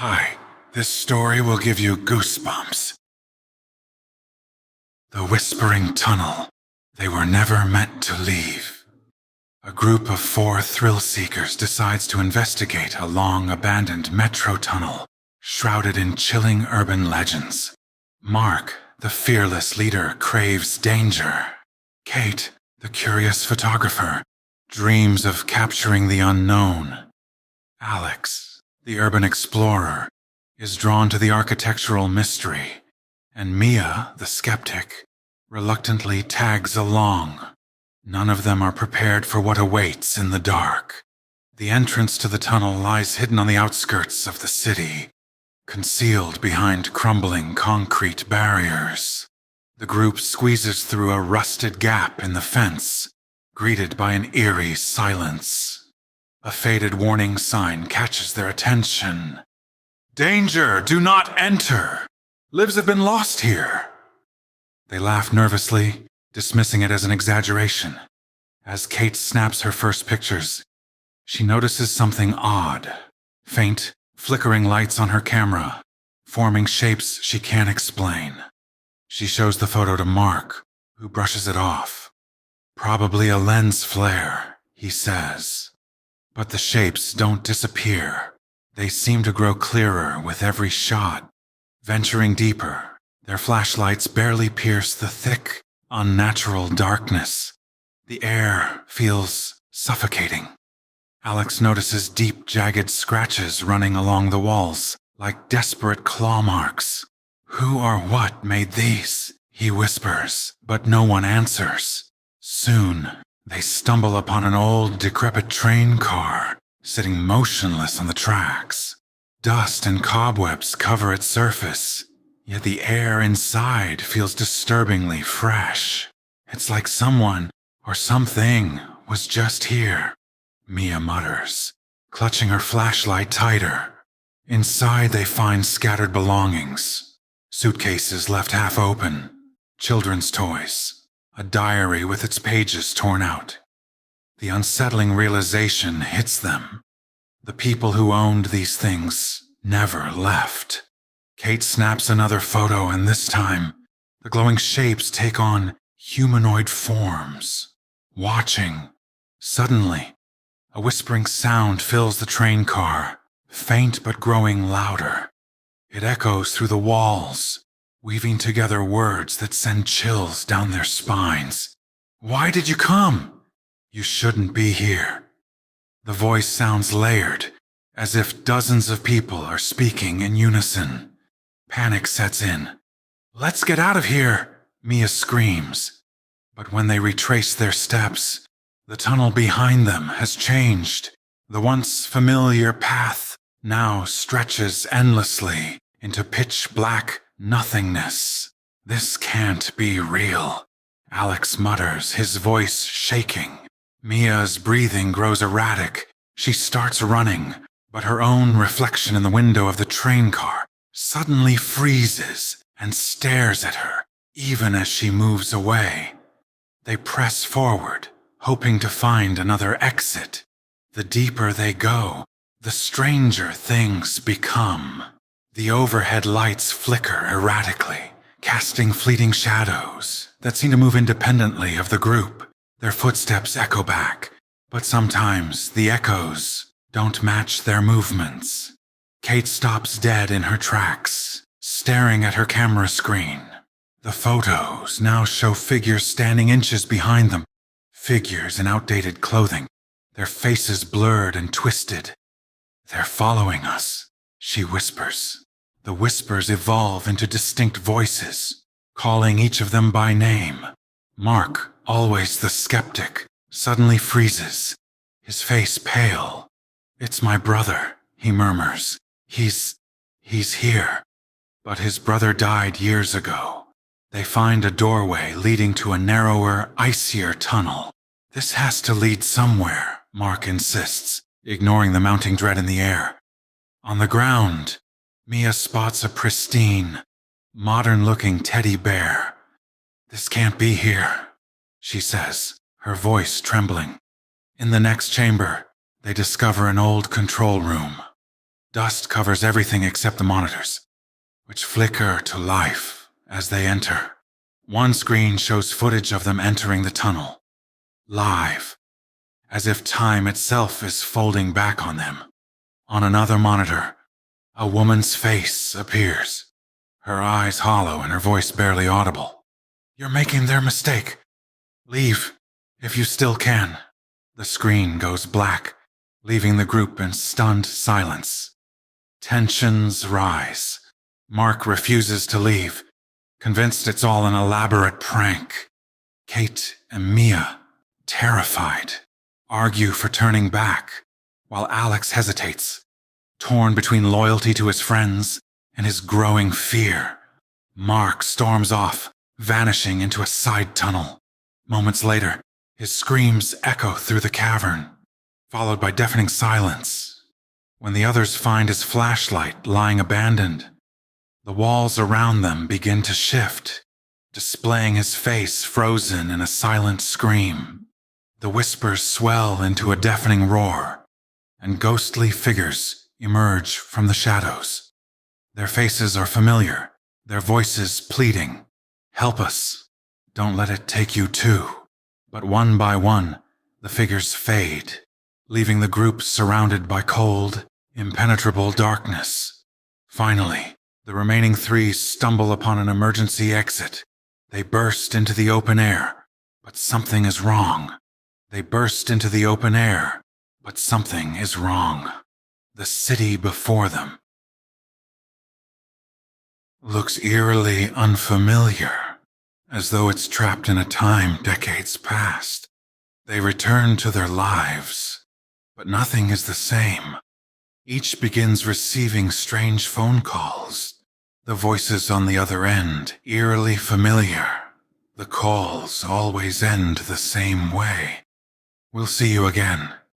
Hi, this story will give you goosebumps. The Whispering Tunnel. They were never meant to leave. A group of 4 thrill-seekers decides to investigate a long-abandoned metro tunnel, shrouded in chilling urban legends. Mark, the fearless leader, craves danger. Kate, the curious photographer, dreams of capturing the unknown. Alex, the urban explorer, is drawn to the architectural mystery, and Mia, the skeptic, reluctantly tags along. None of them are prepared for what awaits in the dark. The entrance to the tunnel lies hidden on the outskirts of the city, concealed behind crumbling concrete barriers. The group squeezes through a rusted gap in the fence, greeted by an eerie silence. A faded warning sign catches their attention. "Danger! Do not enter! Lives have been lost here!" They laugh nervously, dismissing it as an exaggeration. As Kate snaps her first pictures, she notices something odd. Faint, flickering lights on her camera, forming shapes she can't explain. She shows the photo to Mark, who brushes it off. "Probably a lens flare," he says. But the shapes don't disappear. They seem to grow clearer with every shot. Venturing deeper, their flashlights barely pierce the thick, unnatural darkness. The air feels suffocating. Alex notices deep, jagged scratches running along the walls, like desperate claw marks. "Who or what made these?" he whispers, but no one answers. Soon, they stumble upon an old, decrepit train car, sitting motionless on the tracks. Dust and cobwebs cover its surface, yet the air inside feels disturbingly fresh. It's like someone, or something, was just here, Mia mutters, clutching her flashlight tighter. Inside they find scattered belongings. Suitcases left half open, children's toys, a diary with its pages torn out. The unsettling realization hits them. The people who owned these things never left. Kate snaps another photo, and this time, the glowing shapes take on humanoid forms. Watching. Suddenly, a whispering sound fills the train car, faint but growing louder. It echoes through the walls, weaving together words that send chills down their spines. "Why did you come? You shouldn't be here." The voice sounds layered, as if dozens of people are speaking in unison. Panic sets in. "Let's get out of here," Mia screams. But when they retrace their steps, the tunnel behind them has changed. The once familiar path now stretches endlessly into pitch-black nothingness. "This can't be real," Alex mutters, his voice shaking. Mia's breathing grows erratic. She starts running, but her own reflection in the window of the train car suddenly freezes and stares at her, even as she moves away. They press forward, hoping to find another exit. The deeper they go, the stranger things become. The overhead lights flicker erratically, casting fleeting shadows that seem to move independently of the group. Their footsteps echo back, but sometimes the echoes don't match their movements. Kate stops dead in her tracks, staring at her camera screen. The photos now show figures standing inches behind them, figures in outdated clothing, their faces blurred and twisted. "They're following us," she whispers. The whispers evolve into distinct voices, calling each of them by name. Mark, always the skeptic, suddenly freezes, his face pale. "It's my brother," he murmurs. He's here." But his brother died years ago. They find a doorway leading to a narrower, icier tunnel. "This has to lead somewhere," Mark insists, ignoring the mounting dread in the air. On the ground, Mia spots a pristine, modern-looking teddy bear. "This can't be here," she says, her voice trembling. In the next chamber, they discover an old control room. Dust covers everything except the monitors, which flicker to life as they enter. One screen shows footage of them entering the tunnel, live, as if time itself is folding back on them. On another monitor, a woman's face appears, her eyes hollow and her voice barely audible. "You're making their mistake. Leave, if you still can." The screen goes black, leaving the group in stunned silence. Tensions rise. Mark refuses to leave, convinced it's all an elaborate prank. Kate and Mia, terrified, argue for turning back, while Alex hesitates, torn between loyalty to his friends and his growing fear. Mark storms off, vanishing into a side tunnel. Moments later, his screams echo through the cavern, followed by deafening silence. When the others find his flashlight lying abandoned, the walls around them begin to shift, displaying his face frozen in a silent scream. The whispers swell into a deafening roar, and ghostly figures emerge from the shadows. Their faces are familiar, their voices pleading, "Help us. Don't let it take you too." But one by one, the figures fade, leaving the group surrounded by cold, impenetrable darkness. Finally, the remaining three stumble upon an emergency exit. They burst into the open air, but something is wrong. The city before them looks eerily unfamiliar, as though it's trapped in a time decades past. They return to their lives, but nothing is the same. Each begins receiving strange phone calls, the voices on the other end eerily familiar. The calls always end the same way. "We'll see you again.